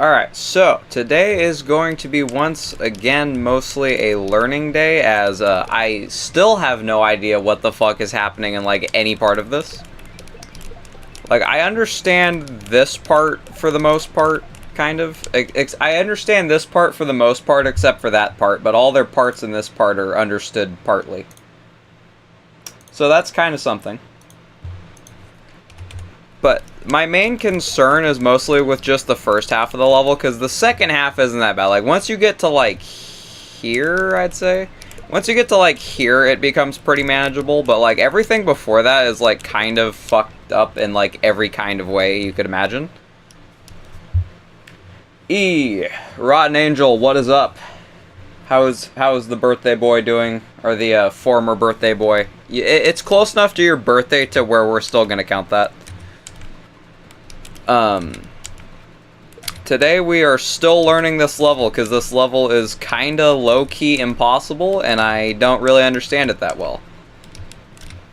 Alright, so today is going to be once again mostly a learning day, as I still have no idea what the fuck is happening in like any part of this. Like, I understand this part for the most part, kind of. I understand this part for the most part except for that part, but all their parts in this part are understood partly. So that's kind of something. But my main concern is mostly with just the first half of the level, because the second half isn't that bad. Like, once you get to, like, here, I'd say. Once you get to, like, here, it becomes pretty manageable. But, like, everything before that is, like, kind of fucked up in, like, every kind of way you could imagine. Rotten Angel, what is up? How is the birthday boy doing? Or the former birthday boy? It's close enough to your birthday to where we're still gonna count that. Today we are still learning this level, because this level is kinda low-key impossible, and I don't really understand it that well.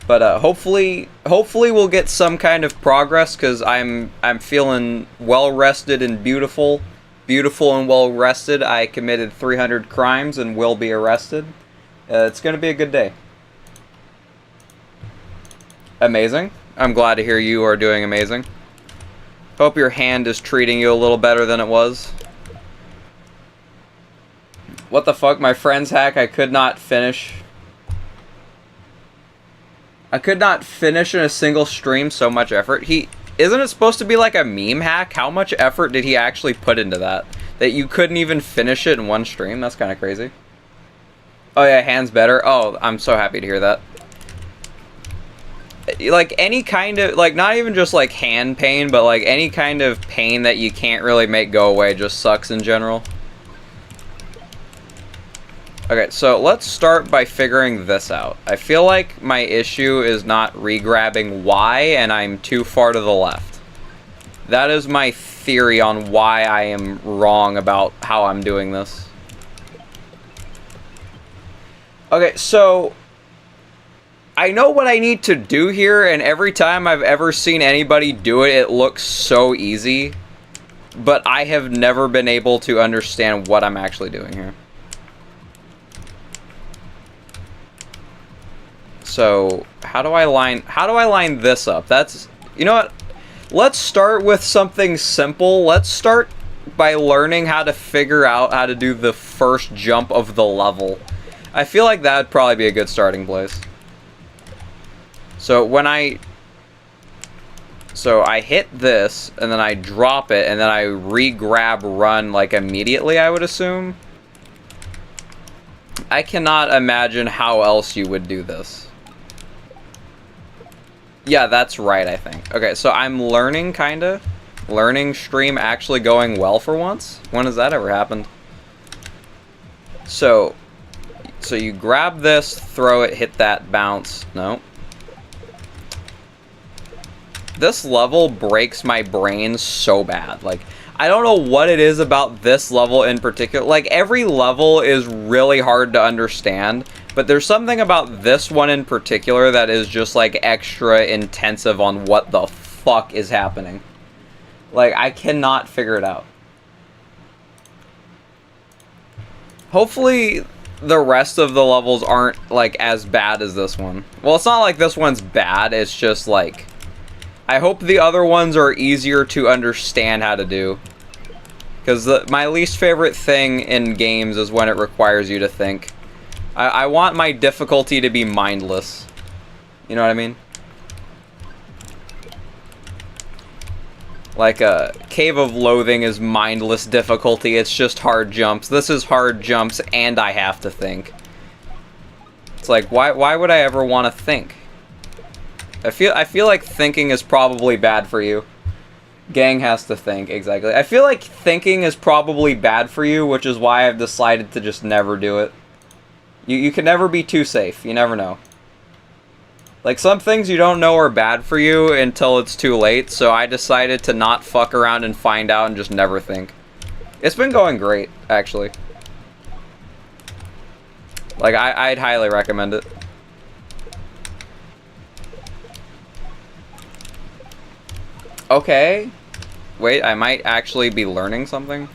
But hopefully we'll get some kind of progress, because I'm feeling well-rested and beautiful and well-rested. I committed 300 crimes and will be arrested. It's gonna be a good day. Amazing. I'm glad to hear you are doing amazing. Hope your hand is treating you a little better than it was. What the fuck? My friend's hack, I could not finish. I could not finish in a single stream, so much effort. Isn't it supposed to be like a meme hack? How much effort did he actually put into that? That you couldn't even finish it in one stream? That's kind of crazy. Oh yeah, hand's better. Oh, I'm so happy to hear that. Like, any kind of, like, not even just, like, hand pain, but, like, any kind of pain that you can't really make go away just sucks in general. Okay, so let's start by figuring this out. I feel like my issue is not re-grabbing Y, and I'm too far to the left. That is my theory on why I am wrong about how I'm doing this. Okay, so I know what I need to do here, and every time I've ever seen anybody do it, it looks so easy. But I have never been able to understand what I'm actually doing here. So, how do I line this up? That's, you know what? Let's start with something simple. Let's start by learning how to figure out how to do the first jump of the level. I feel like that would probably be a good starting place. So when I hit this, and then I drop it, and then I re-grab run, like, immediately, I would assume. I cannot imagine how else you would do this. Yeah, that's right, I think. Okay, so I'm learning, kinda. Learning stream actually going well for once. When has that ever happened? So you grab this, throw it, hit that, bounce. No. This level breaks my brain so bad. Like, I don't know what it is about this level in particular. Like, every level is really hard to understand, but there's something about this one in particular that is just, like, extra intensive on what the fuck is happening. Like, I cannot figure it out. Hopefully the rest of the levels aren't, like, as bad as this one. Well, it's not like this one's bad, it's just, like, I hope the other ones are easier to understand how to do. Because my least favorite thing in games is when it requires you to think. I want my difficulty to be mindless. You know what I mean? Like a Cave of Loathing is mindless difficulty, it's just hard jumps. This is hard jumps and I have to think. It's like, why would I ever want to think? I feel like thinking is probably bad for you. Gang has to think, exactly. I feel like thinking is probably bad for you, which is why I've decided to just never do it. You can never be too safe, you never know. Like, some things you don't know are bad for you until it's too late, so I decided to not fuck around and find out and just never think. It's been going great, actually. Like, I'd highly recommend it. Okay. Wait, I might actually be learning something.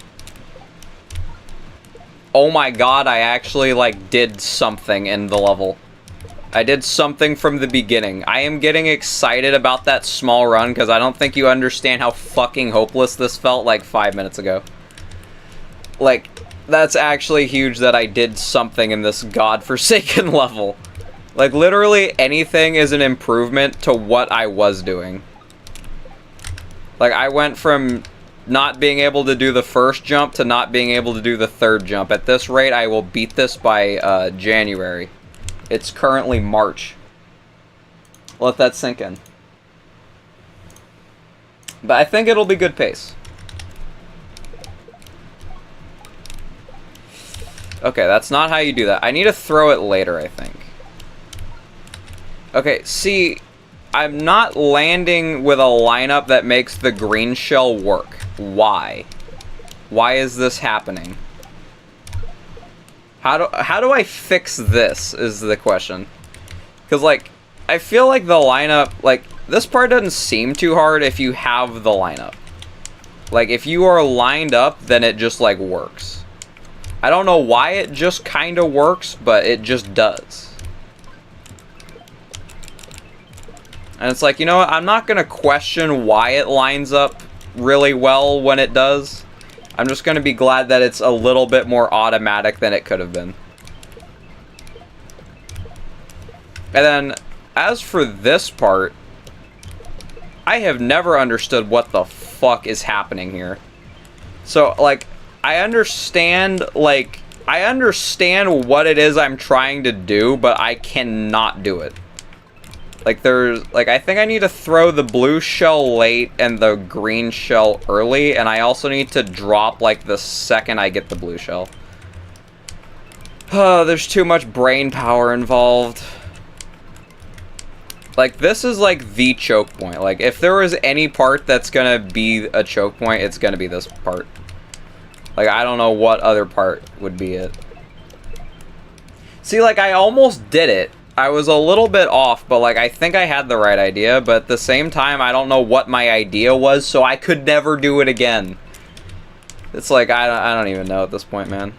Oh my god, I actually, like, did something in the level. I did something from the beginning. I am getting excited about that small run because I don't think you understand how fucking hopeless this felt like 5 minutes ago. Like, that's actually huge that I did something in this godforsaken level. Like, literally anything is an improvement to what I was doing. Like, I went from not being able to do the first jump to not being able to do the third jump. At this rate, I will beat this by January. It's currently March. Let that sink in. But I think it'll be good pace. Okay, that's not how you do that. I need to throw it later, I think. Okay, see, I'm not landing with a lineup that makes the green shell work. Why? Why is this happening? How do I fix this is the question. Because, like, I feel like the lineup, like, this part doesn't seem too hard if you have the lineup. Like, if you are lined up, then it just, like, works. I don't know why it just kind of works, but it just does. And it's like, you know what, I'm not going to question why it lines up really well when it does. I'm just going to be glad that it's a little bit more automatic than it could have been. And then, as for this part, I have never understood what the fuck is happening here. So, like, I understand what it is I'm trying to do, but I cannot do it. Like, I think I need to throw the blue shell late and the green shell early, and I also need to drop, like, the second I get the blue shell. Oh, there's too much brain power involved. Like, this is, like, the choke point. Like, if there was any part that's gonna be a choke point, it's gonna be this part. Like, I don't know what other part would be it. See, like, I almost did it. I was a little bit off, but, like, I think I had the right idea, but at the same time, I don't know what my idea was, so I could never do it again. It's like, I don't even know at this point, man.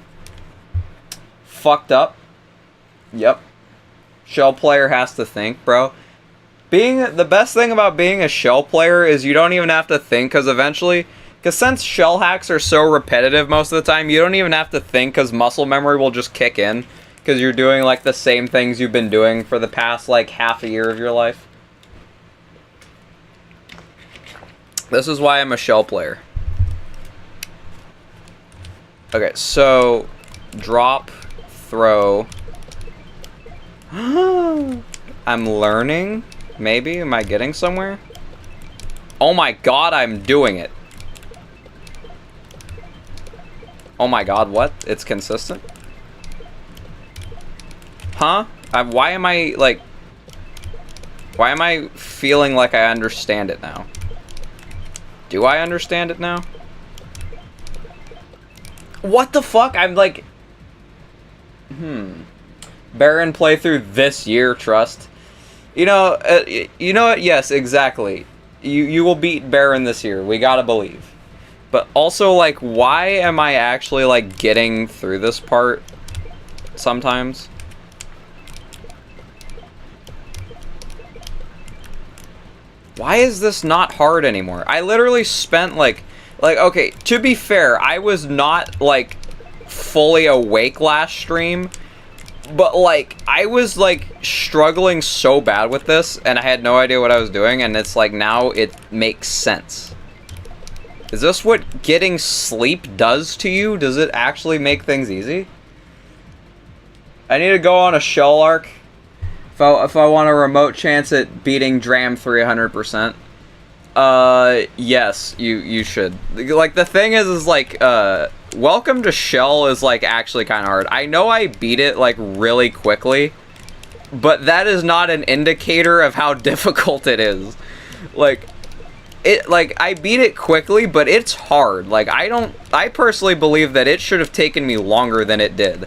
Fucked up. Yep. Shell player has to think, bro. The best thing about being a shell player is you don't even have to think, because since shell hacks are so repetitive most of the time, you don't even have to think, because muscle memory will just kick in. Because you're doing, like, the same things you've been doing for the past, like, half a year of your life. This is why I'm a shell player. Okay, so drop, throw. I'm learning. Maybe? Am I getting somewhere? Oh my god, I'm doing it. Oh my god, what? It's consistent? Huh? Why am I feeling like I understand it now? Do I understand it now? What the fuck? I'm like... Baron playthrough this year, trust. You know what? Yes, exactly. You will beat Baron this year. We gotta believe. But also, like, why am I actually, like, getting through this part sometimes? Why is this not hard anymore? I literally spent, like, okay, to be fair, I was not, like, fully awake last stream, but, like, I was, like, struggling so bad with this, and I had no idea what I was doing, and it's, like, now it makes sense. Is this what getting sleep does to you? Does it actually make things easy? I need to go on a shell arc. If I want a remote chance at beating Dram 300%, yes, you should. Like, the thing is like, Welcome to Shell is, like, actually kind of hard. I know I beat it, like, really quickly, but that is not an indicator of how difficult it is. Like, I beat it quickly, but it's hard. Like, I personally believe that it should have taken me longer than it did.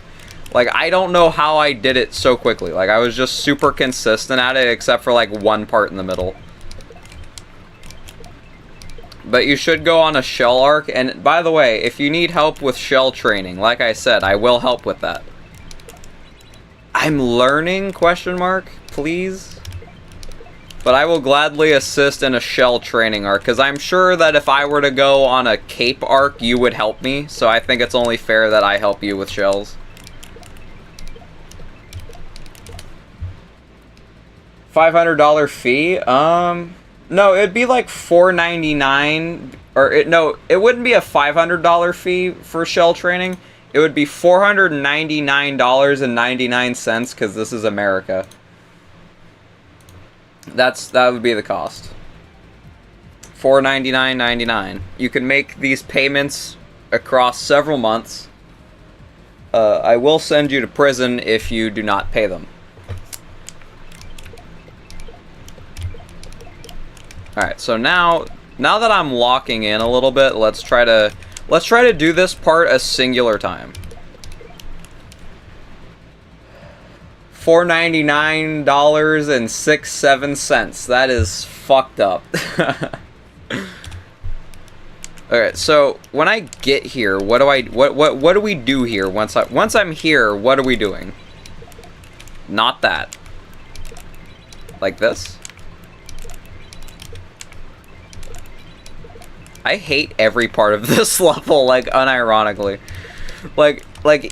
Like, I don't know how I did it so quickly. Like, I was just super consistent at it, except for, like, one part in the middle. But you should go on a shell arc, and by the way, if you need help with shell training, like I said, I will help with that. I'm learning, question mark, please? But I will gladly assist in a shell training arc, because I'm sure that if I were to go on a cape arc, you would help me, so I think it's only fair that I help you with shells. $500 fee? No, it'd be like $4.99, or no, it wouldn't be a $500 fee for shell training. It would be $499.99 because this is America. That would be the cost. $499.99. You can make these payments across several months. I will send you to prison if you do not pay them. Alright, so now that I'm locking in a little bit, let's try to do this part a singular time. $499.67. That is fucked up. Alright, so when I get here, what do we do here? Once I'm here, what are we doing? Not that. Like this? I hate every part of this level, like, unironically. Like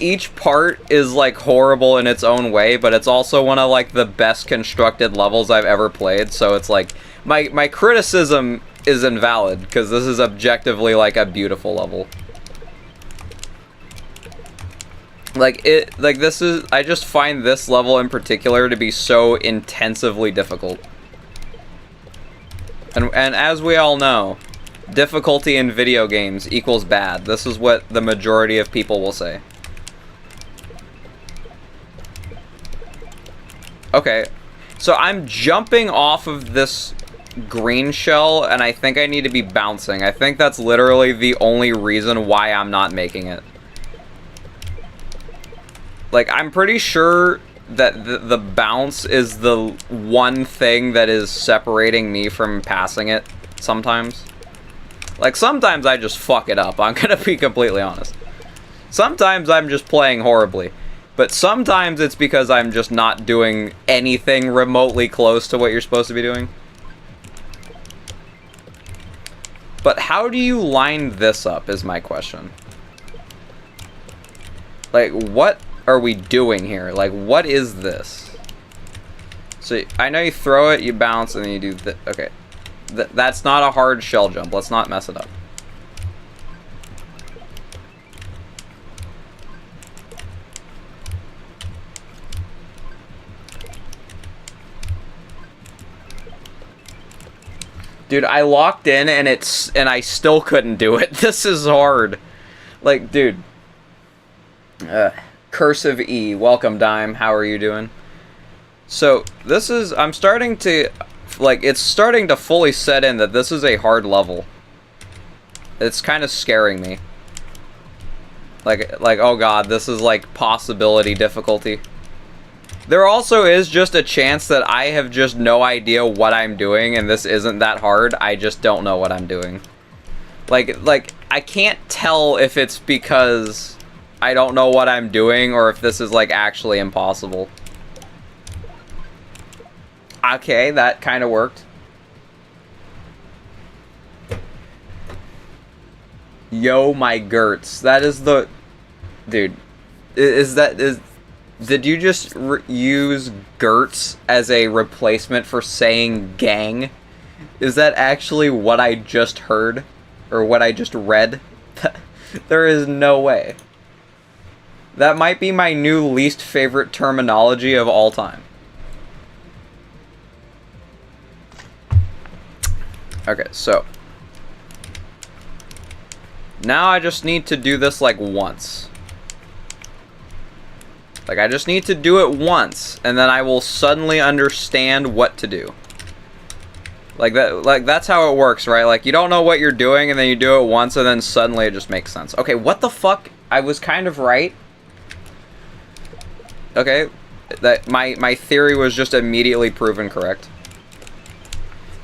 each part is, like, horrible in its own way, but it's also one of, like, the best constructed levels I've ever played, so it's, like, my criticism is invalid, because this is objectively, like, a beautiful level. I just find this level in particular to be so intensively difficult. And as we all know, difficulty in video games equals bad. This is what the majority of people will say. Okay, so I'm jumping off of this green shell, and I think I need to be bouncing. I think that's literally the only reason why I'm not making it. Like, I'm pretty sure that the bounce is the one thing that is separating me from passing it sometimes. Like, sometimes I just fuck it up, I'm gonna be completely honest. Sometimes I'm just playing horribly. But sometimes it's because I'm just not doing anything remotely close to what you're supposed to be doing. But how do you line this up is my question. Like, what are we doing here? Like, what is this? So, I know you throw it, you bounce, and then you do the... Okay. That's not a hard shell jump. Let's not mess it up. Dude, I locked in and I still couldn't do it. This is hard. Like, dude. Cursive E. Welcome, Dime. How are you doing? So, this is... I'm starting to... Like, it's starting to fully set in that this is a hard level. It's kind of scaring me. Like, oh god, this is like possibility difficulty. There also is just a chance that I have just no idea what I'm doing and this isn't that hard. I just don't know what I'm doing. Like, I can't tell if it's because I don't know what I'm doing or if this is, like, actually impossible. Okay, that kind of worked. Yo, my Gertz. That is the... Dude. Did you just use Gertz as a replacement for saying gang? Is that actually what I just heard? Or what I just read? There is no way. That might be my new least favorite terminology of all time. Okay, so now I just need to do this like once. Like, I just need to do it once, and then I will suddenly understand what to do. Like that's how it works, right? Like, you don't know what you're doing, and then you do it once, and then suddenly it just makes sense. Okay, what the fuck? I was kind of right. Okay, that my theory was just immediately proven correct.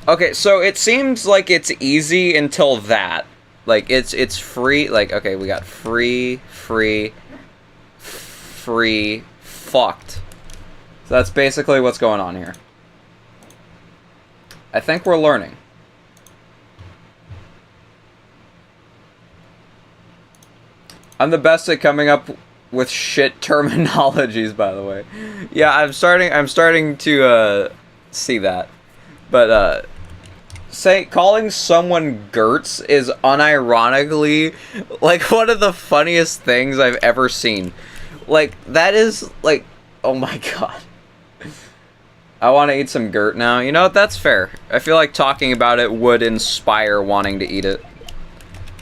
Okay, so it seems like it's easy until that. Like, it's free. Like, okay, we got free, fucked. So that's basically what's going on here. I think we're learning. I'm the best at coming up with shit terminologies, by the way. Yeah, I'm starting to see that. But calling someone Gertz is unironically like one of the funniest things I've ever seen. Like, that is like, oh my god. I want to eat some Gert now. You know what? That's fair. I feel like talking about it would inspire wanting to eat it.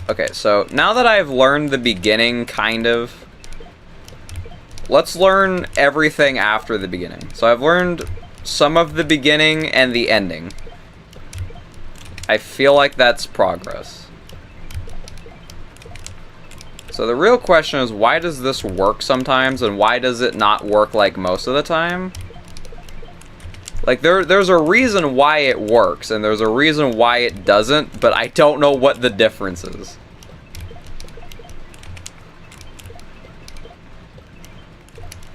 Okay, so now that I've learned the beginning, kind of, let's learn everything after the beginning. So I've learned some of the beginning and the ending. I feel like that's progress. So the real question is, why does this work sometimes, and why does it not work like most of the time? Like, there's a reason why it works, and there's a reason why it doesn't, but I don't know what the difference is.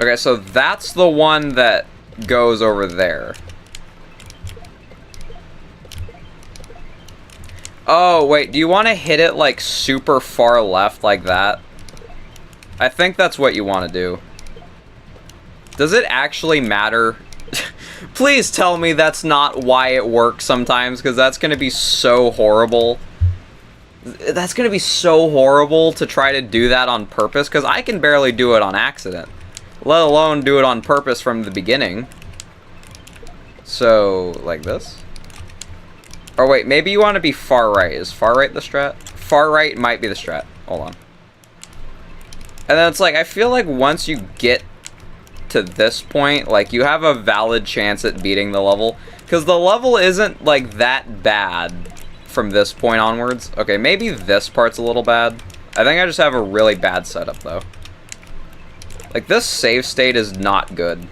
Okay, so that's the one that goes over there. Oh, wait, do you want to hit it, like, super far left like that? I think that's what you want to do. Does it actually matter? Please tell me that's not why it works sometimes, because that's going to be so horrible. That's going to be so horrible to try to do that on purpose, because I can barely do it on accident. Let alone do it on purpose from the beginning. So, like this? Or wait, maybe you want to be far right. Is far right the strat? Far right might be the strat. Hold on. And then it's like, I feel like once you get to this point, like, you have a valid chance at beating the level. Because the level isn't, like, that bad from this point onwards. Okay, maybe this part's a little bad. I think I just have a really bad setup, though. Like, this save state is not good.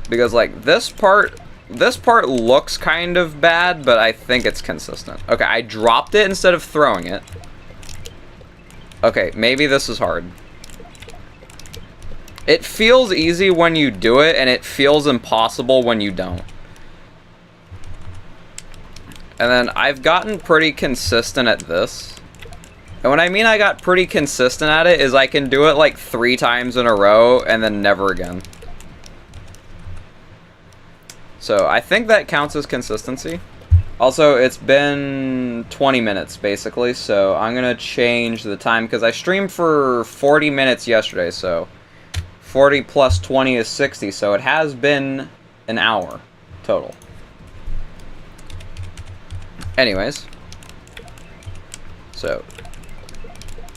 Because, like, this part looks kind of bad, but I think it's consistent. Okay, I dropped it instead of throwing it. Okay, maybe this is hard. It feels easy when you do it, and it feels impossible when you don't. And then I've gotten pretty consistent at this. And when I mean I got pretty consistent at it, is I can do it like 3 times in a row, and then never again. So I think that counts as consistency. Also, it's been 20 minutes, basically, so I'm going to change the time, because I streamed for 40 minutes yesterday, so 40 plus 20 is 60, so it has been an hour total. Anyways. So,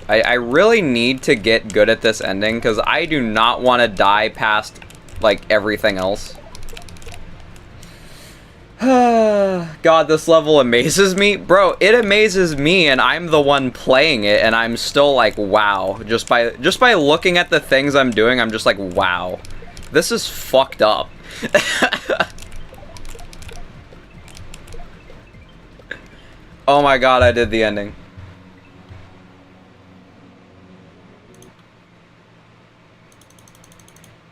I really need to get good at this ending, because I do not want to die past, like, everything else. God, this level amazes me. Bro, it amazes me, and I'm the one playing it, and I'm still like, wow. Just by looking at the things I'm doing, I'm just like, wow. This is fucked up. Oh my god, I did the ending.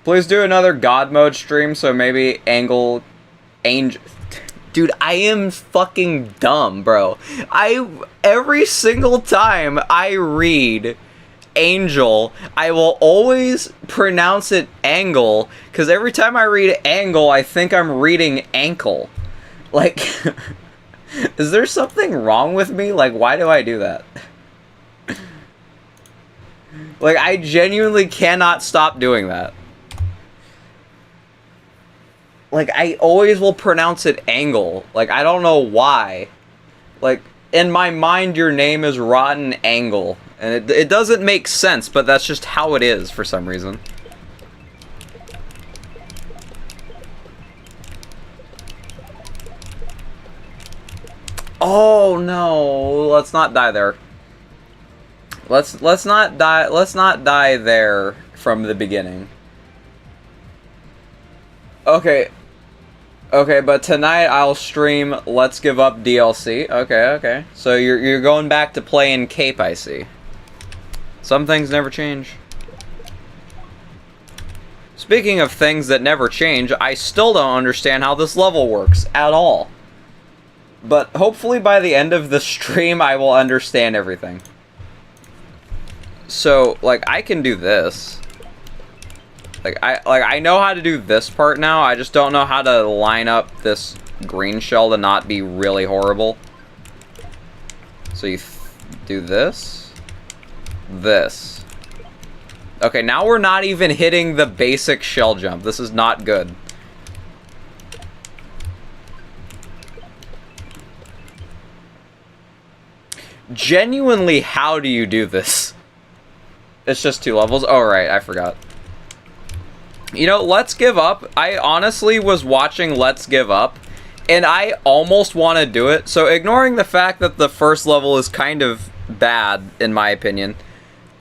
Please do another God mode stream, so maybe Angel... Dude, I am fucking dumb, bro. Every single time I read Angel, I will always pronounce it Angle, because every time I read Angle, I think I'm reading ankle. Like, is there something wrong with me? Like, why do I do that? Like, I genuinely cannot stop doing that. Like, I always will pronounce it Angle. Like, I don't know why. Like, in my mind, your name is Rotten Angle. And it doesn't make sense, but that's just how it is for some reason. Oh, no. Let's not die there. Let's not die there from the beginning. Okay. Okay, but tonight I'll stream Let's Give Up DLC. Okay. So you're going back to playing Cape, I see. Some things never change. Speaking of things that never change, I still don't understand how this level works at all. But hopefully by the end of the stream I will understand everything. So, like, I can do this. I know how to do this part now. I just don't know how to line up this green shell to not be really horrible. So you do this. This. Okay, now we're not even hitting the basic shell jump. This is not good. Genuinely, how do you do this? It's just 2 levels. Oh, right, I forgot. You know, Let's Give Up. I honestly was watching Let's Give Up, and I almost want to do it. So, ignoring the fact that the first level is kind of bad, in my opinion,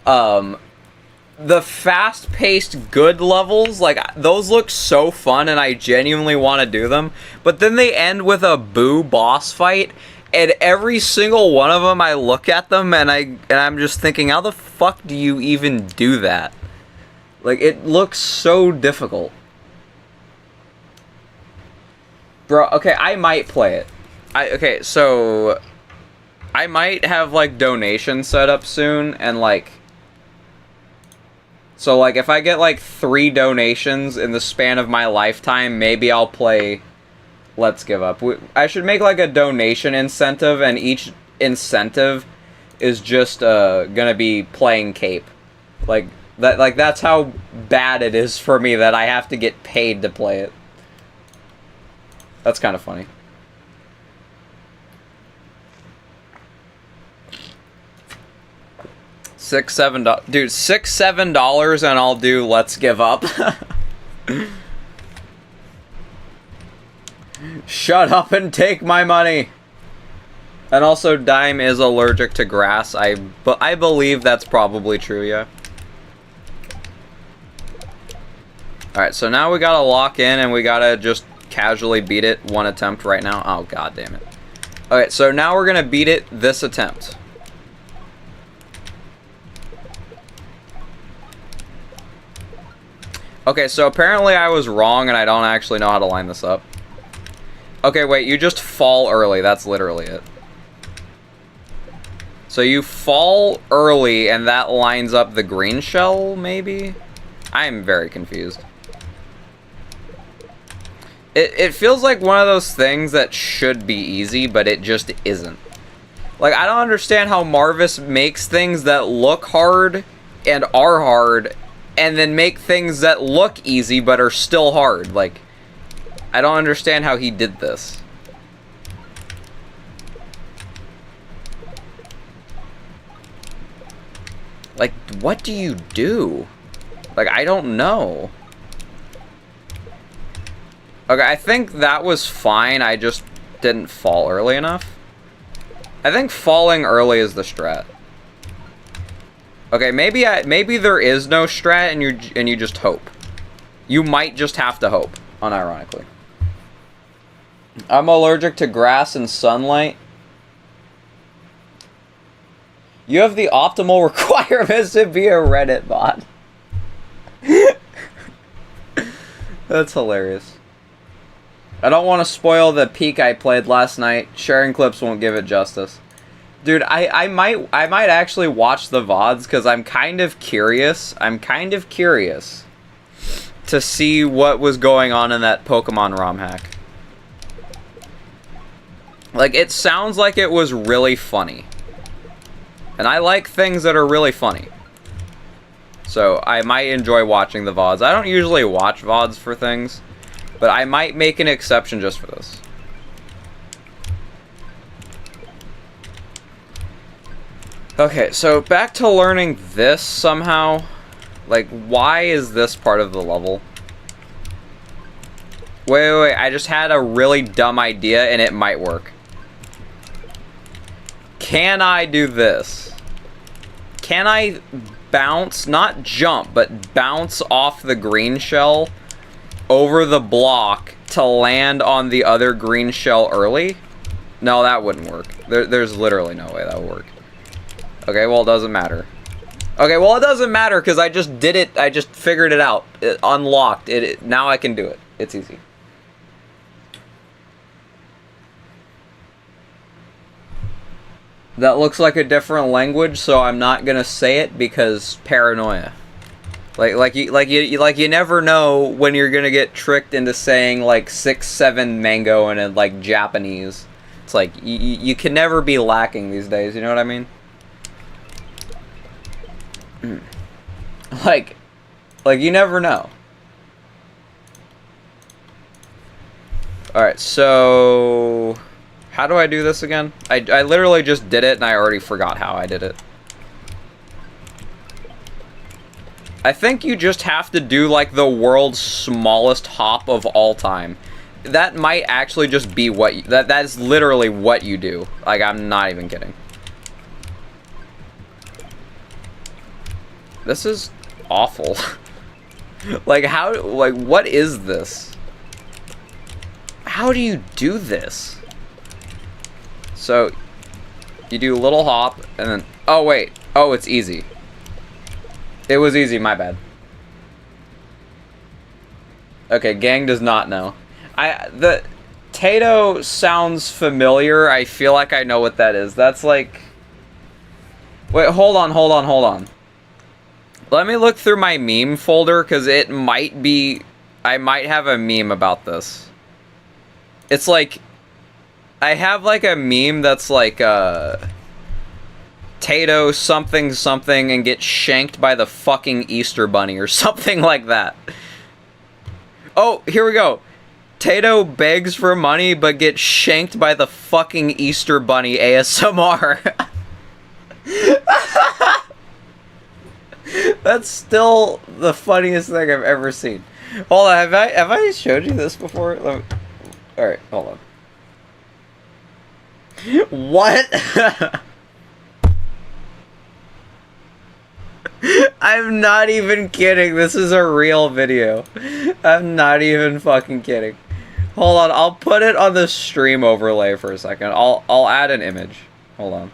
the fast-paced good levels, like, those look so fun, and I genuinely want to do them. But then they end with a boo boss fight, and every single one of them, I look at them, and I'm just thinking, how the fuck do you even do that? Like, it looks so difficult. Bro, okay, I might play it. Okay, so I might have, like, donations set up soon, and, like, so, like, if I get, like, 3 donations in the span of my lifetime, maybe I'll play Let's Give Up. I should make, like, a donation incentive, and each incentive is just, gonna be playing Cape. Like, that's how bad it is for me that I have to get paid to play it. That's kind of funny. $6-7, dude, $6-7 and I'll do Let's Give Up. Shut up and take my money. And also, Dime is allergic to grass. But I believe that's probably true, yeah. Alright, so now we gotta lock in and we gotta just casually beat it 1 attempt right now. Oh, god damn it. Okay, so now we're gonna beat it this attempt. Okay, so apparently I was wrong and I don't actually know how to line this up. Okay, wait, you just fall early. That's literally it. So you fall early and that lines up the green shell, maybe? I am very confused. It feels like one of those things that should be easy, but it just isn't. Like, I don't understand how marvijj makes things that look hard and are hard, and then make things that look easy but are still hard. Like, I don't understand how he did this. Like, what do you do? Like, I don't know. Okay, I think that was fine. I just didn't fall early enough. I think falling early is the strat. Okay, maybe there is no strat and you just hope. You might just have to hope, unironically. I'm allergic to grass and sunlight. You have the optimal requirements to be a Reddit bot. That's hilarious. I don't want to spoil the peak I played last night. Sharing clips won't give it justice. Dude, I might actually watch the VODs because I'm kind of curious. I'm kind of curious to see what was going on in that Pokemon ROM hack. Like, it sounds like it was really funny. And I like things that are really funny. So, I might enjoy watching the VODs. I don't usually watch VODs for things, but I might make an exception just for this. Okay, so back to learning this somehow. Like, why is this part of the level? Wait, I just had a really dumb idea and it might work. Can I do this? Can I bounce, not jump, but bounce off the green shell over the block to land on the other green shell early? No, that wouldn't work. There's literally no way that would work. Okay, well, it doesn't matter. Okay, well, it doesn't matter because I just did it. I just figured it out. It unlocked it. Now I can do it. It's easy. That looks like a different language, so I'm not gonna say it because paranoia. Like you never know when you're gonna get tricked into saying like 6, 7 mango in like Japanese. It's like you can never be lacking these days. You know what I mean? Like you never know. All right, so how do I do this again? I literally just did it and I already forgot how I did it. I think you just have to do like the world's smallest hop of all time. That might actually just be what that is literally what you do. Like, I'm not even kidding. This is awful. Like, what is this? How do you do this? So, you do a little hop, and then, oh wait, oh, it's easy. It was easy, my bad. Okay, gang does not know. The Tato sounds familiar. I feel like I know what that is. That's like... Wait, hold on. Let me look through my meme folder, because it might be... I might have a meme about this. It's like... I have like a meme that's like, Tato something something and get shanked by the fucking Easter Bunny or something like that. Oh, here we go. Tato begs for money but gets shanked by the fucking Easter Bunny ASMR. That's still the funniest thing I've ever seen. Hold on, have I showed you this before? Alright, hold on. What? I'm not even kidding. This is a real video. I'm not even fucking kidding. Hold on, I'll put it on the stream overlay for a second. I'll add an image. Hold on.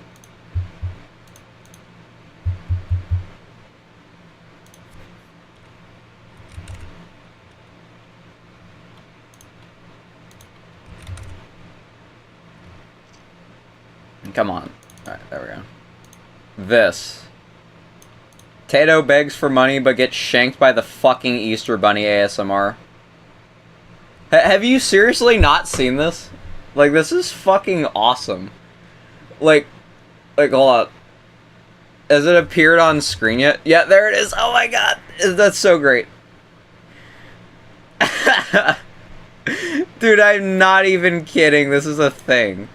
Come on. Alright, there we go. This. Tato begs for money but gets shanked by the fucking Easter Bunny ASMR. Have you seriously not seen this? Like, this is fucking awesome. Like, hold on. Has it appeared on screen yet? Yeah, there it is. Oh my god. That's so great. Dude, I'm not even kidding. This is a thing.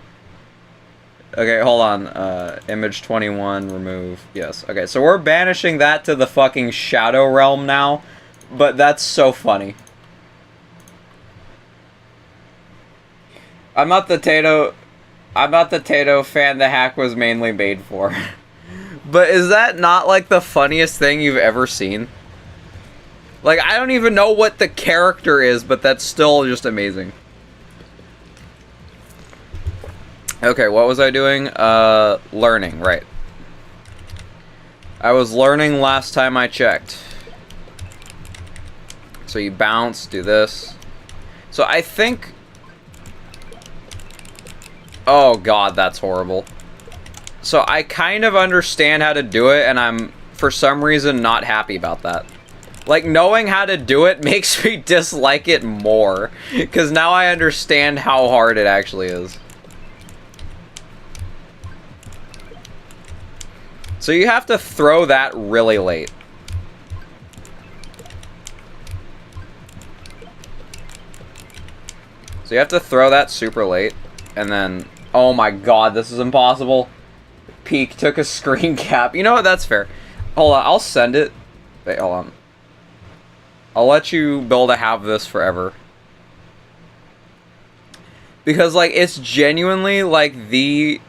Okay, hold on. Image 21, remove. Yes. Okay, so we're banishing that to the fucking Shadow Realm now. But that's so funny. I'm not the Tato fan the hack was mainly made for. But is that not like the funniest thing you've ever seen? Like, I don't even know what the character is, but that's still just amazing. Okay, what was I doing? Learning, right. I was learning last time I checked. So you bounce, do this. So I think... Oh god, that's horrible. So I kind of understand how to do it, and I'm, for some reason, not happy about that. Like, knowing how to do it makes me dislike it more. Because now I understand how hard it actually is. So you have to throw that really late. So you have to throw that super late. And then... Oh my god, this is impossible. Peek took a screen cap. You know what? That's fair. Hold on, I'll send it. Wait, hold on. I'll let you be able to have this forever. Because, like, it's genuinely, like, the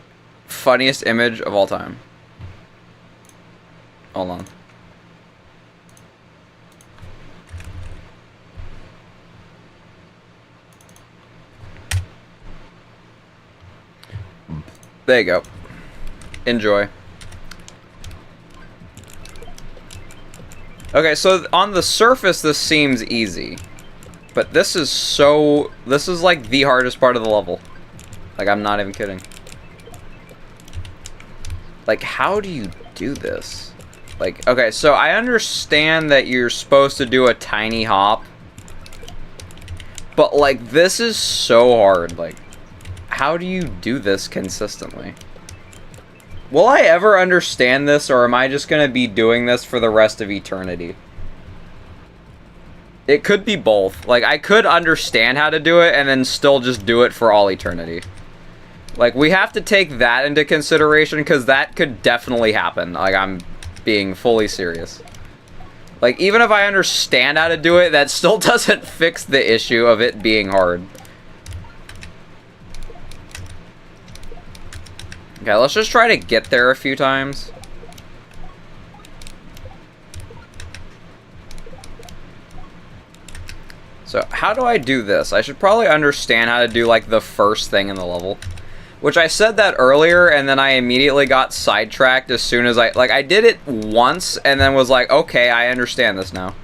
funniest image of all time. Hold on. There you go. Enjoy. Okay, so on the surface, this seems easy. But this is so... This is like the hardest part of the level. Like, I'm not even kidding. Like, how do you do this? Like, okay, so I understand that you're supposed to do a tiny hop. But, like, this is so hard. Like, how do you do this consistently? Will I ever understand this, or am I just going to be doing this for the rest of eternity? It could be both. Like, I could understand how to do it, and then still just do it for all eternity. Like, we have to take that into consideration, because that could definitely happen. Like, I'm being fully serious. Like, even if I understand how to do it, that still doesn't fix the issue of it being hard. Okay, let's just try to get there a few times. So, how do I do this? I should probably understand how to do, like, the first thing in the level. Which I said that earlier, and then I immediately got sidetracked as soon as I did it once, and then was like, okay, I understand this now.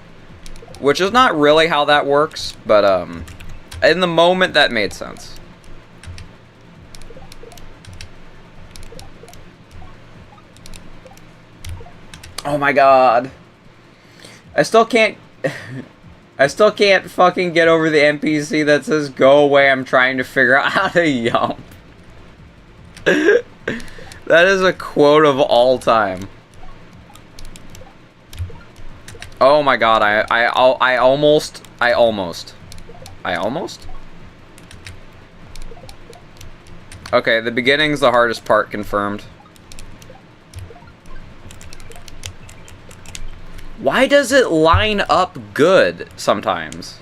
Which is not really how that works, but, in the moment, that made sense. Oh my god. I still can't fucking get over the NPC that says, go away, I'm trying to figure out how to jump. That is a quote of all time. Oh my god, I almost? Okay, the beginning's the hardest part, confirmed. Why does it line up good sometimes?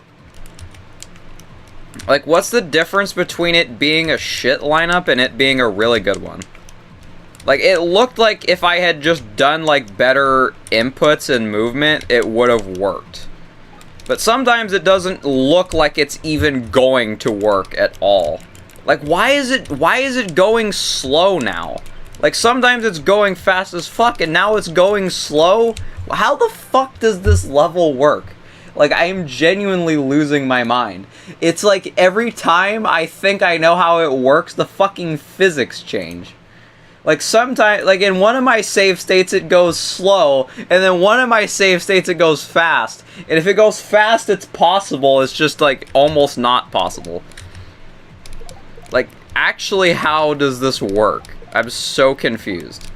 Like, what's the difference between it being a shit lineup and it being a really good one? Like, it looked like if I had just done, like, better inputs and movement, it would have worked. But sometimes it doesn't look like it's even going to work at all. Like, why is it going slow now? Like, sometimes it's going fast as fuck, and now it's going slow? How the fuck does this level work? Like, I am genuinely losing my mind. It's like every time I think I know how it works, the fucking physics change. Like, sometimes, like, in one of my save states it goes slow, and then one of my save states it goes fast. And if it goes fast, it's possible. It's just, like, almost not possible. Like, actually, how does this work? I'm so confused.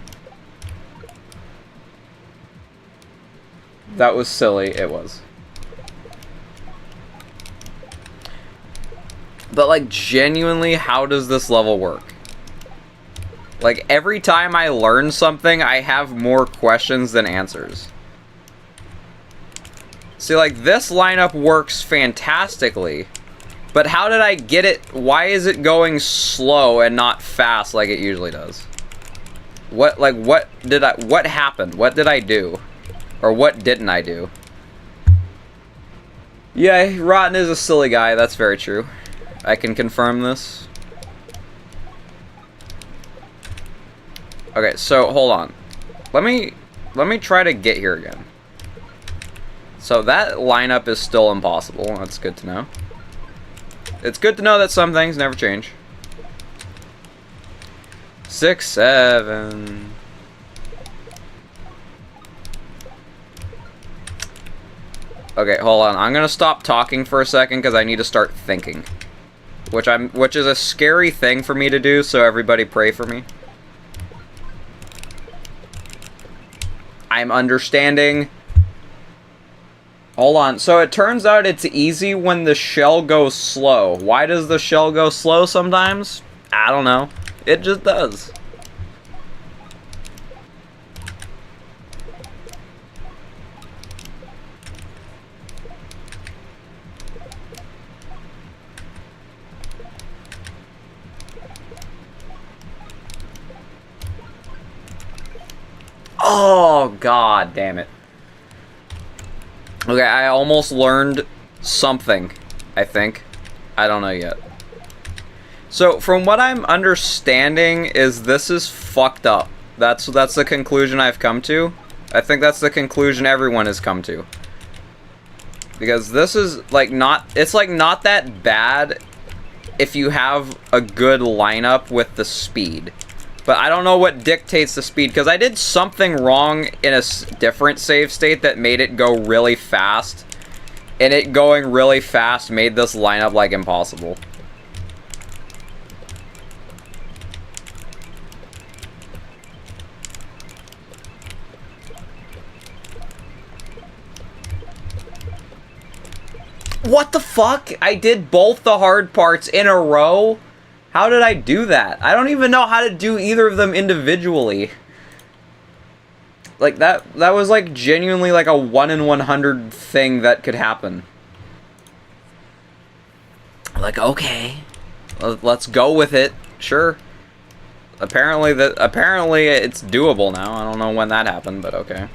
That was silly. It was. But, like, genuinely, how does this level work? Like, every time I learn something, I have more questions than answers. See, like, this lineup works fantastically. But how did I get it? Why is it going slow and not fast like it usually does? What happened? What did I do? Or what didn't I do? Yeah, Rotten is a silly guy, that's very true. I can confirm this. Okay, so hold on. Let me try to get here again. So that lineup is still impossible. That's good to know. It's good to know that some things never change. 6, 7. Okay, hold on. I'm gonna stop talking for a second because I need to start thinking. Which is a scary thing for me to do, so everybody pray for me. I'm understanding. Hold on. So it turns out it's easy when the shell goes slow. Why does the shell go slow sometimes? I don't know. It just does. Oh, god damn it. Okay, I almost learned something, I think. I don't know yet. So from what I'm understanding is this is fucked up. That's the conclusion I've come to. I think that's the conclusion everyone has come to. Because this is like not that bad if you have a good lineup with the speed. But I don't know what dictates the speed, because I did something wrong in a different save state that made it go really fast. And it going really fast made this lineup like impossible. What the fuck? I did both the hard parts in a row? How did I do that? I don't even know how to do either of them individually. Like, that was, like, genuinely, like, a 1 in 100 thing that could happen. Like, okay. Let's go with it. Sure. Apparently it's doable now. I don't know when that happened, but okay.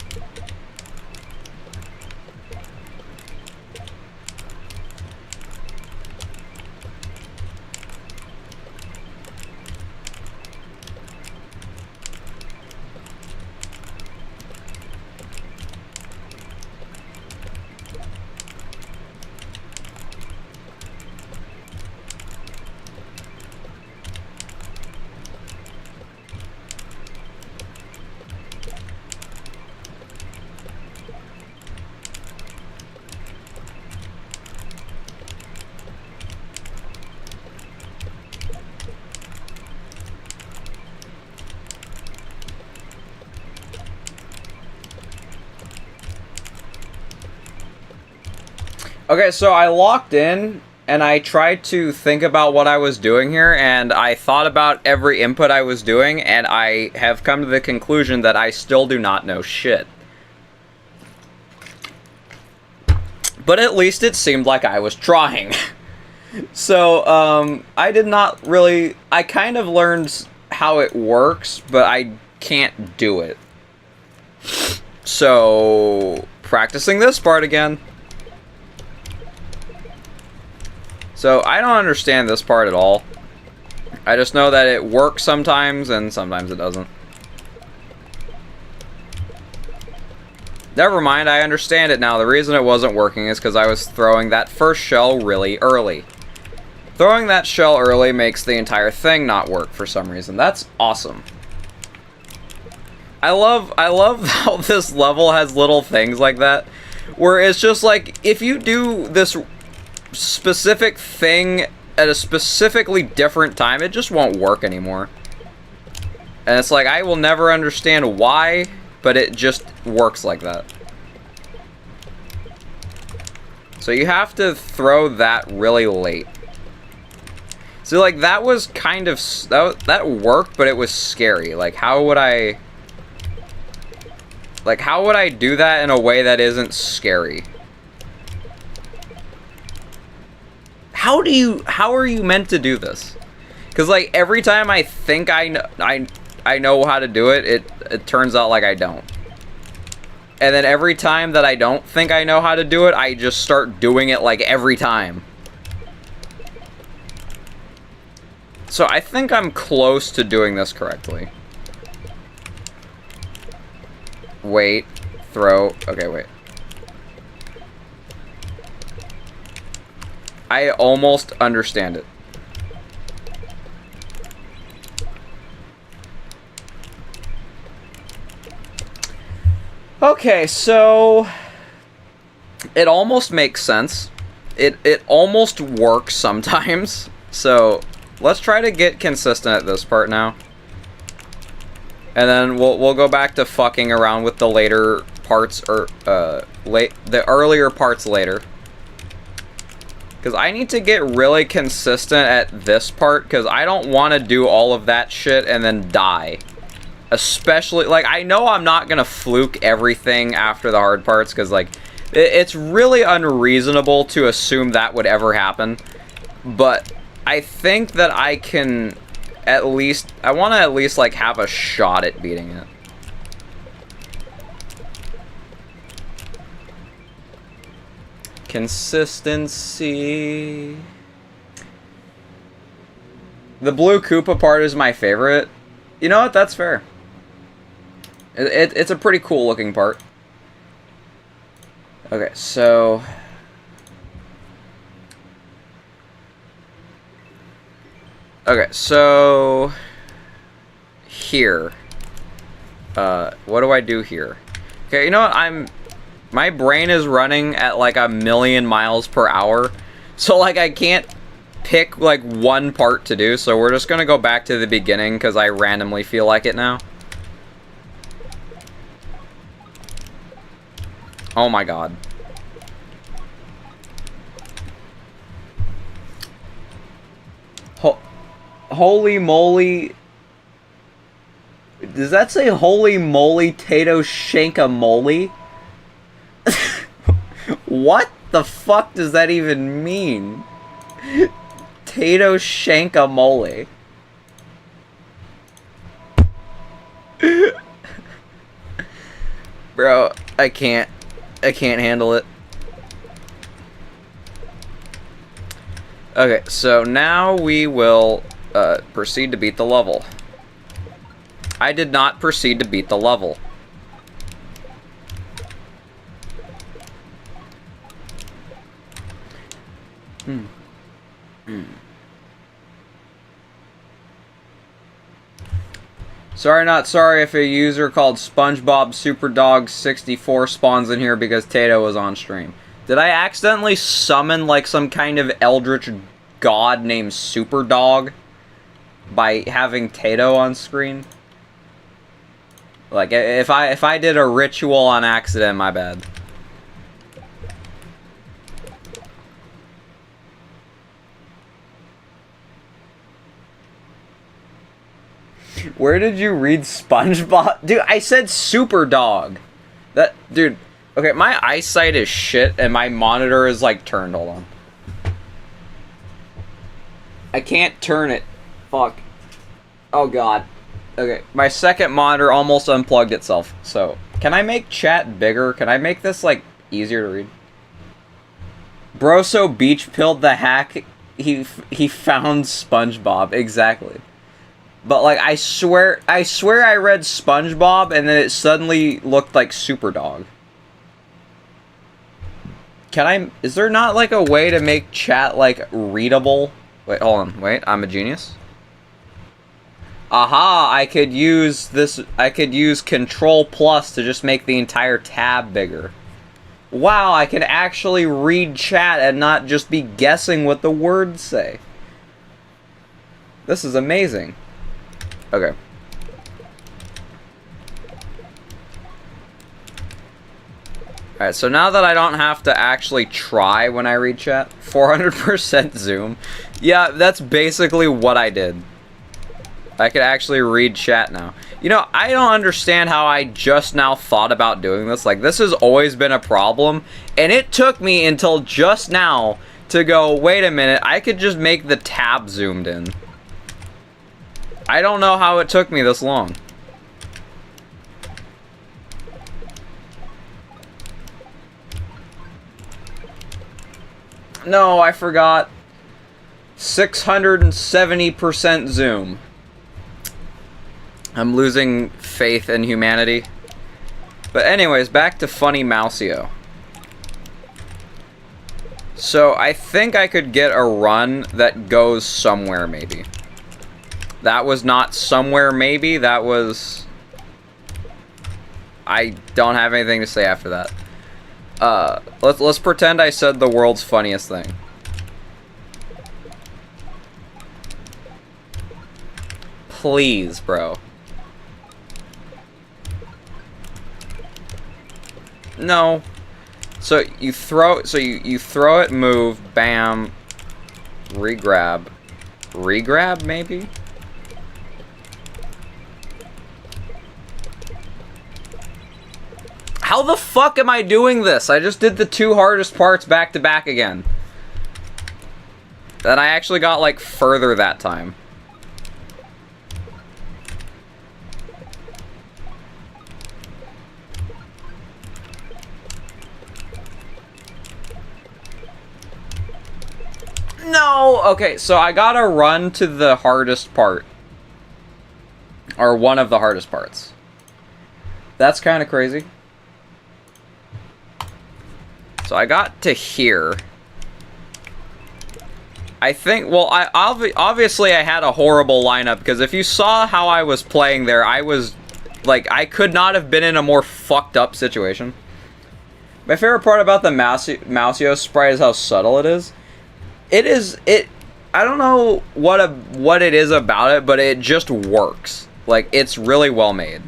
Okay, so I locked in, and I tried to think about what I was doing here, and I thought about every input I was doing, and I have come to the conclusion that I still do not know shit. But at least it seemed like I was trying. So, I did not really... I kind of learned how it works, but I can't do it. So, practicing this part again. So, I don't understand this part at all. I just know that it works sometimes, and sometimes it doesn't. Never mind, I understand it now. The reason it wasn't working is because I was throwing that first shell really early. Throwing that shell early makes the entire thing not work for some reason. That's awesome. I love how this level has little things like that, where it's just like, if you do this specific thing at a specifically different time, it just won't work anymore. And it's like, I will never understand why, but it just works like that. So you have to throw that really late. So like, that was kind of, that worked, but it was scary. Like, how would I do that in a way that isn't scary? How are you meant to do this? Because like, every time I think I know how to do it, it turns out like I don't. And then every time that I don't think I know how to do it, I just start doing it like every time. So I think I'm close to doing this correctly. Wait, throw, okay, wait. I almost understand it. Okay, so it almost makes sense. It almost works sometimes. So let's try to get consistent at this part now. And then we'll go back to fucking around with the later parts, or the earlier parts later. Because I need to get really consistent at this part, because I don't want to do all of that shit and then die. Especially, like, I know I'm not going to fluke everything after the hard parts, because, like, it's really unreasonable to assume that would ever happen. But I think that I can at least, I want to at least, like, have a shot at beating it. Consistency. The blue Koopa part is my favorite. You know what? That's fair. It's a pretty cool looking part. Okay, so... Okay, so... Here. What do I do here? Okay, you know what? My brain is running at like 1,000,000 miles per hour. So, like, I can't pick, like, one part to do. So we're just gonna go back to the beginning because I randomly feel like it now. Oh my god. Holy moly. Does that say holy moly Tato Shankamole? What the fuck does that even mean? Tato Shankamole. Bro, I can't handle it. Okay, so now we will proceed to beat the level. I did not proceed to beat the level. Sorry, not sorry if a user called SpongeBob Superdog64 spawns in here because Tato was on stream. Did I accidentally summon like some kind of eldritch god named Superdog by having Tato on screen? Like, if I did a ritual on accident, my bad. Where did you read SpongeBob? Dude, I said Superdog. Dude, okay, my eyesight is shit and my monitor is like turned. Hold on. I can't turn it. Fuck. Oh god. Okay, my second monitor almost unplugged itself. So, can I make chat bigger? Can I make this, like, easier to read? Broso beach pilled the hack. He found SpongeBob. Exactly. But, like, I swear I read SpongeBob and then it suddenly looked like Superdog. Is there not, like, a way to make chat, like, readable? Wait, hold on. Wait, I'm a genius. Aha, I could use Control Plus to just make the entire tab bigger. Wow, I can actually read chat and not just be guessing what the words say. This is amazing. Okay. Alright, so now that I don't have to actually try when I read chat, 400% zoom. Yeah, that's basically what I did. I could actually read chat now. You know, I don't understand how I just now thought about doing this. Like, this has always been a problem. And it took me until just now to go, wait a minute, I could just make the tab zoomed in. I don't know how it took me this long. No, I forgot. 670% zoom. I'm losing faith in humanity. But anyways, back to Funny Mouseo. So, I think I could get a run that goes somewhere, maybe. That was not somewhere, maybe. That was... I don't have anything to say after that. Let's pretend I said the world's funniest thing. Please, bro. No. So you throw it, move, bam, regrab. Regrab, maybe? How the fuck am I doing this? I just did the two hardest parts back to back again. And I actually got, like, further that time. No, No! Okay, so I gotta run to the hardest part. Or one of the hardest parts. That's kind of crazy. So I got to here. I think, well, obviously I had a horrible lineup, because if you saw how I was playing there, I was, like, I could not have been in a more fucked up situation. My favorite part about the Mousio sprite is how subtle it is. I don't know what it is about it, but it just works. Like, it's really well made.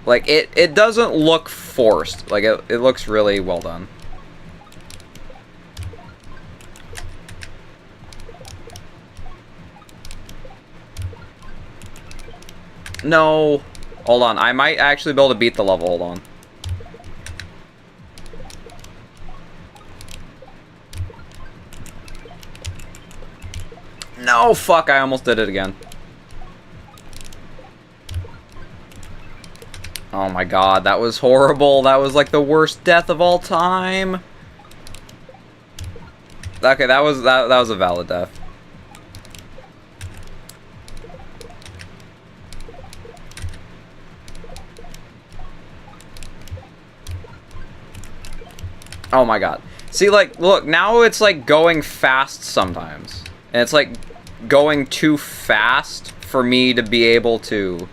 Like, it doesn't look forced. Like, it looks really well done. No. Hold on. I might actually be able to beat the level. Hold on. No, fuck. I almost did it again. Oh my god. That was horrible. That was like the worst death of all time. Okay, that was a valid death. Oh my god. See, like, look, now it's like going fast sometimes. And it's like going too fast for me to be able to...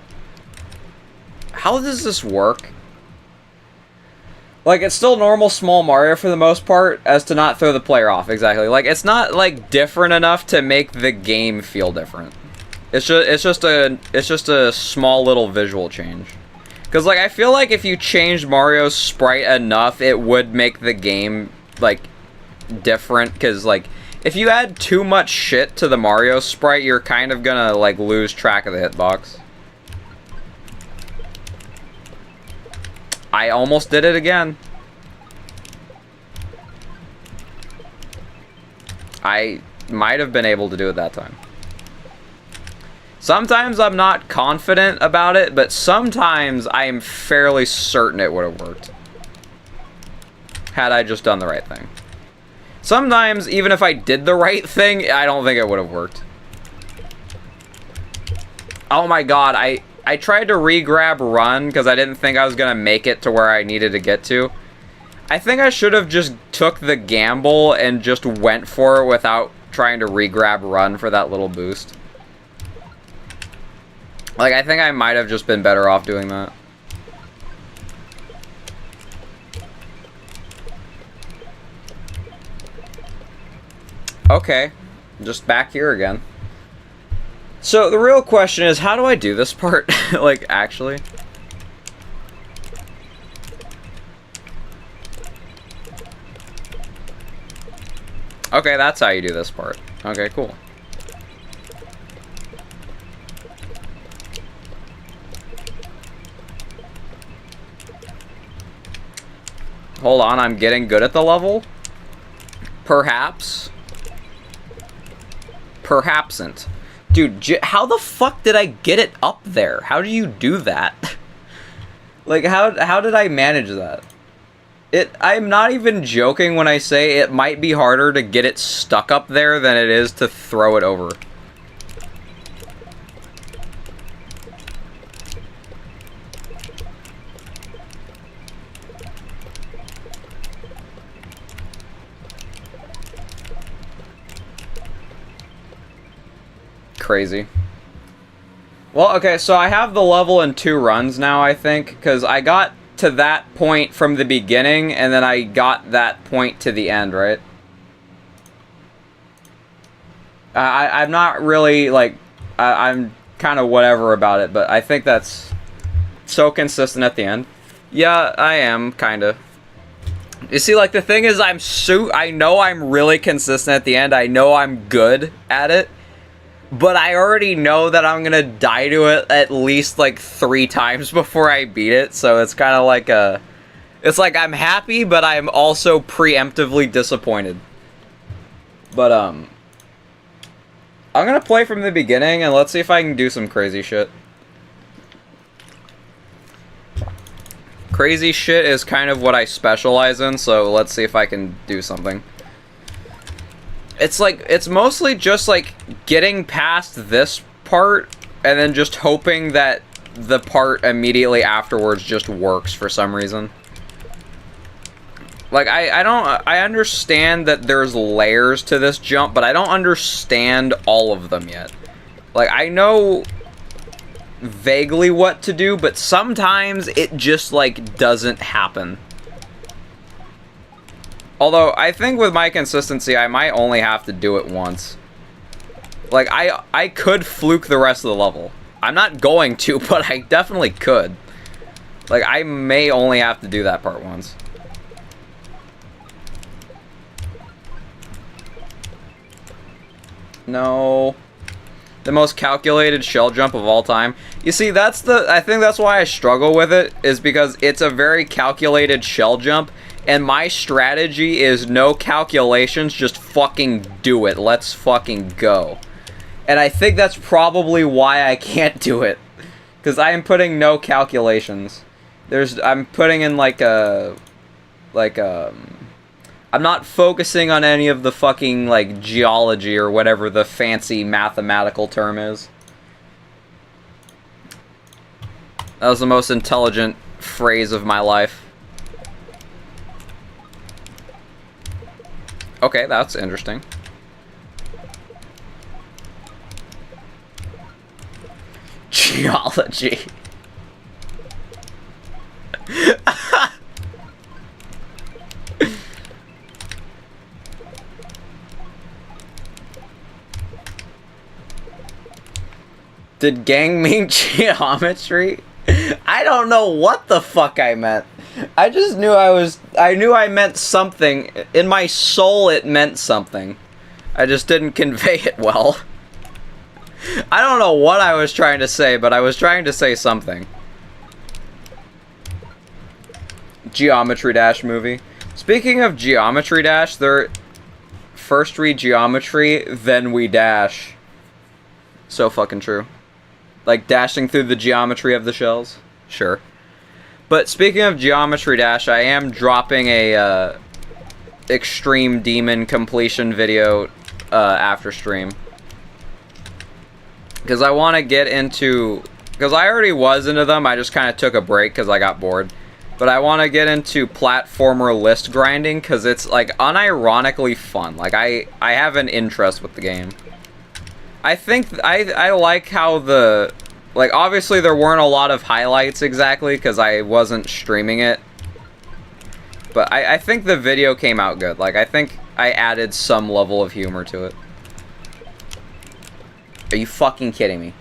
How does this work? Like, it's still normal small Mario for the most part, as to not throw the player off, exactly. Like, it's not, like, different enough to make the game feel different. It's just a small little visual change. Because, like, I feel like if you changed Mario's sprite enough, it would make the game, like, different. Because, like, if you add too much shit to the Mario sprite, you're kind of gonna, like, lose track of the hitbox. I almost did it again. I might have been able to do it that time. Sometimes I'm not confident about it, but sometimes I am fairly certain it would have worked. Had I just done the right thing. Sometimes, even if I did the right thing, I don't think it would have worked. Oh my god, I tried to re-grab run because I didn't think I was going to make it to where I needed to get to. I think I should have just took the gamble and just went for it without trying to re-grab run for that little boost. Like, I think I might have just been better off doing that. Okay, just back here again. So, the real question is, how do I do this part? Like, actually? Okay, that's how you do this part. Okay, cool. Hold on, I'm getting good at the level? Perhaps. Perhapsn't. Dude, how the fuck did I get it up there? How do you do that? Like, how did I manage that? I'm not even joking when I say it might be harder to get it stuck up there than it is to throw it over. Crazy. Well, okay, so I have the level in 2 runs now, I think, because I got to that point from the beginning, and then I got that point to the end, right? I'm not really, like, I'm kind of whatever about it, but I think that's so consistent at the end. Yeah, I am, kind of. You see, like, the thing is, I know I'm really consistent at the end. I know I'm good at it. But I already know that I'm gonna die to it at least, like, 3 times before I beat it, so it's kind of like a... It's like I'm happy, but I'm also preemptively disappointed. But, I'm gonna play from the beginning, and let's see if I can do some crazy shit. Crazy shit is kind of what I specialize in, so let's see if I can do something. it's like, it's mostly just like getting past this part and then just hoping that the part immediately afterwards just works for some reason. Like, I understand that there's layers to this jump, but I don't understand all of them yet. Like, I know vaguely what to do, but sometimes it just, like, doesn't happen. Although, I think with my consistency, I might only have to do it once. Like, I could fluke the rest of the level. I'm not going to, but I definitely could. Like, I may only have to do that part once. No. The most calculated shell jump of all time. You see, I think that's why I struggle with it, is because it's a very calculated shell jump, and my strategy is no calculations, just fucking do it. Let's fucking go. And I think that's probably why I can't do it. Because I am putting no calculations. I'm putting in I'm not focusing on any of the fucking, like, geology or whatever the fancy mathematical term is. That was the most intelligent phrase of my life. Okay, that's interesting. Geology. Did gang mean geometry? I don't know what the fuck I meant. I just knew I meant something. In my soul it meant something. I just didn't convey it well. I don't know what I was trying to say, but I was trying to say something. Geometry Dash movie. Speaking of Geometry Dash, first read geometry, then we dash. So fucking true. Like dashing through the geometry of the shells? Sure. But speaking of Geometry Dash, I am dropping a Extreme Demon completion video after stream. Because I want to get into... Because I already was into them, I just kind of took a break because I got bored. But I want to get into platformer list grinding because it's like unironically fun. Like I have an interest with the game. I think I like how like obviously there weren't a lot of highlights exactly because I wasn't streaming it. But I think the video came out good. Like I think I added some level of humor to it. Are you fucking kidding me?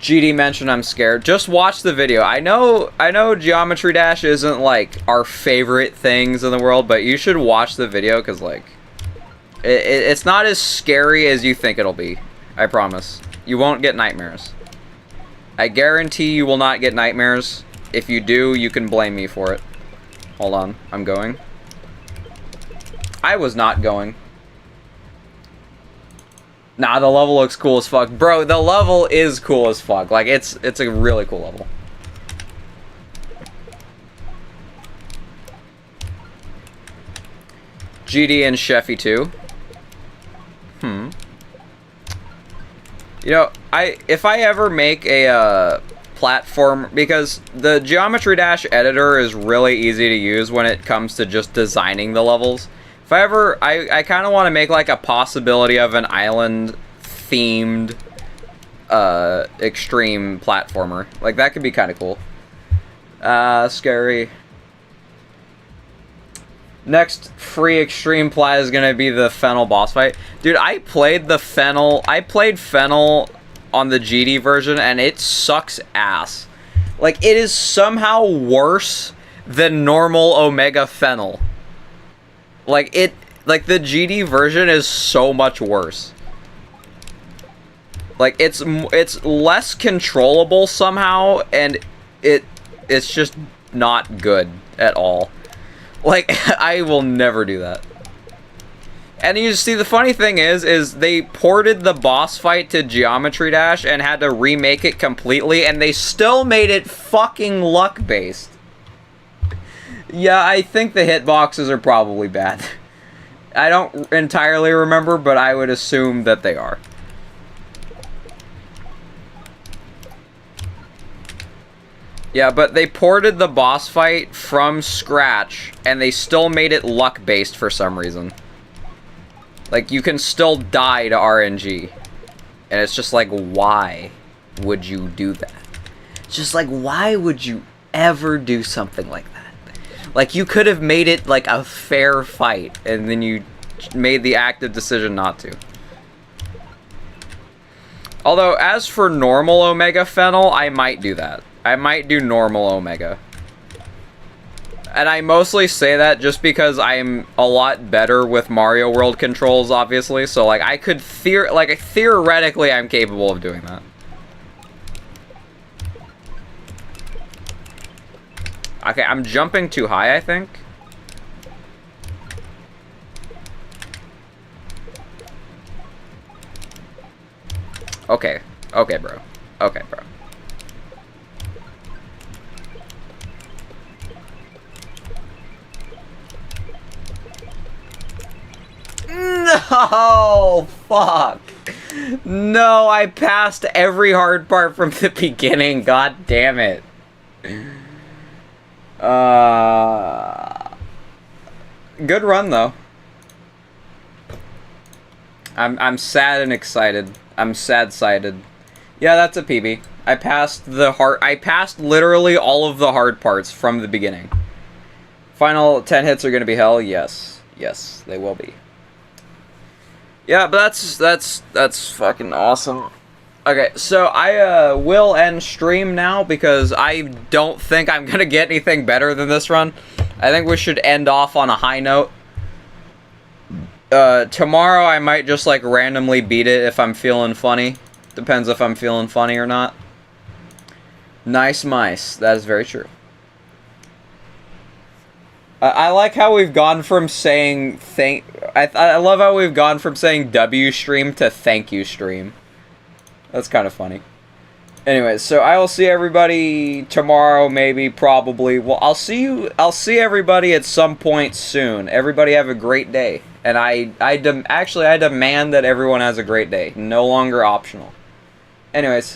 GD mentioned I'm scared. Just watch the video. I know Geometry Dash isn't like our favorite things in the world, but you should watch the video because like it's not as scary as you think it'll be. I promise. You won't get nightmares. I guarantee you will not get nightmares. If you do, you can blame me for it. Hold on. I'm going. I was not going. Nah, the level looks cool as fuck. Bro, the level is cool as fuck. Like, it's a really cool level. GD and Sheffy too. You know, if I ever make a platform, because the Geometry Dash editor is really easy to use when it comes to just designing the levels. If I ever, I kind of want to make like a possibility of an island themed extreme platformer. Like that could be kind of cool. Scary. Next free extreme plat is gonna be the Fennel boss fight. Dude, I played Fennel on the GD version and it sucks ass. Like it is somehow worse than normal Omega Fennel. Like the GD version is so much worse. Like it's less controllable somehow, and it's just not good at all. Like I will never do that. And you see, the funny thing is they ported the boss fight to Geometry Dash and had to remake it completely, and they still made it fucking luck based. Yeah, I think the hitboxes are probably bad. I don't entirely remember, but I would assume that they are. Yeah, but they ported the boss fight from scratch, and they still made it luck-based for some reason. Like, you can still die to RNG. And it's just like, why would you do that? It's just like, why would you ever do something like that? Like, you could have made it, like, a fair fight, and then you made the active decision not to. Although, as for normal Omega Fennel, I might do that. I might do normal Omega. And I mostly say that just because I'm a lot better with Mario World controls, obviously. So, like, I could theoretically, I'm capable of doing that. Okay, I'm jumping too high, I think. Okay. Okay, bro. Okay, bro. No! Fuck! No, I passed every hard part from the beginning. God damn it. Good run, though. I'm sad and excited. I'm sad-sided. Yeah, that's a PB. I passed literally all of the hard parts from the beginning. Final 10 hits are gonna be hell? Yes. Yes, they will be. Yeah, but that's fucking awesome. Okay, so I will end stream now because I don't think I'm gonna get anything better than this run. I think we should end off on a high note. Tomorrow I might just like randomly beat it if I'm feeling funny. Depends if I'm feeling funny or not. Nice mice. That is very true. I like how we've gone from saying I love how we've gone from saying W stream to thank you stream. That's kind of funny. Anyways, so I will see everybody tomorrow, maybe, probably. Well, I'll see everybody at some point soon. Everybody have a great day. And I demand that everyone has a great day. No longer optional. Anyways,